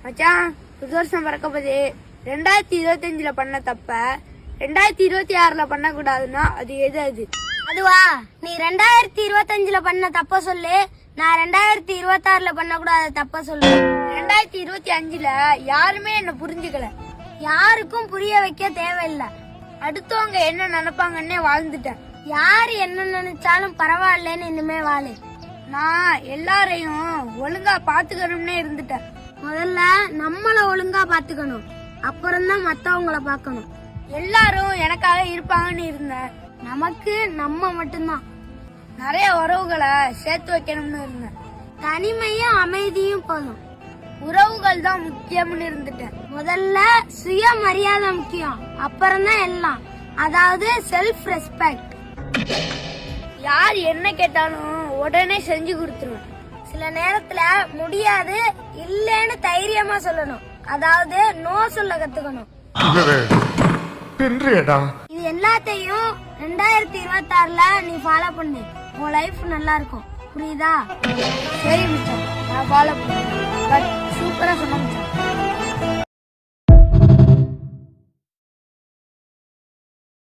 மச்சான், புது வருஷம் பிறக்க போது 2025 பண்ண தப்ப 2026 பண்ண கூடாதுன்னா அது எது? அதுவா, நீ 2025 பண்ண தப்ப சொல்லு, நான் 2026 பண்ண கூடாத தப்ப சொல்லு. 2025 யாருமே என்ன புரிஞ்சுக்கல. யாருக்கும் புரிய வைக்க தேவையில்லை. அடுத்தவங்க என்ன நினைப்பாங்கன்னே வாழ்ந்துட்டேன். யாரு என்ன நினைச்சாலும் பரவாயில்லன்னு இனிமே வாழு. நான் எல்லாரையும் ஒழுங்கா பாத்துக்கணும்னே இருந்துட்டேன். முதல்ல நம்மள ஒழுங்கா பாத்துக்கணும், அப்புறம்தான் மத்தவங்கள பாக்கணும். எல்லாரும் எனக்காக இருப்பாங்கன்னு இருந்தேன். நமக்கு நம்ம மட்டும்தான். நிறைய உறவுகளை சேர்த்து வைக்கணும்னு இருந்தேன். தனிமையும் அமைதியும் போதும். உறவுகள் தான் முக்கியம்னு இருந்துட்டேன். முதல்ல சுய மரியாதை முக்கியம், அப்புறம்தான் எல்லாம். அதாவது செல்ஃப் ரெஸ்பெக்ட். யார் என்ன கேட்டாலும் உடனே செஞ்சு கொடுத்துருவேன். சில நேரத்துல முடியாது இல்லன்னு தைரியமா சொல்லணும். அதாவது நோ சொல்ல கத்துக்கணும். இது எல்லாத்தையும் 2026 நீ ஃபாலோ பண்ணு. உன் லைஃப் நல்லா இருக்கும். புரியுதா? சரி மிஸ்டர், நான் ஃபாலோ பண்ணுறேன். பட் சூப்பரா சொன்ன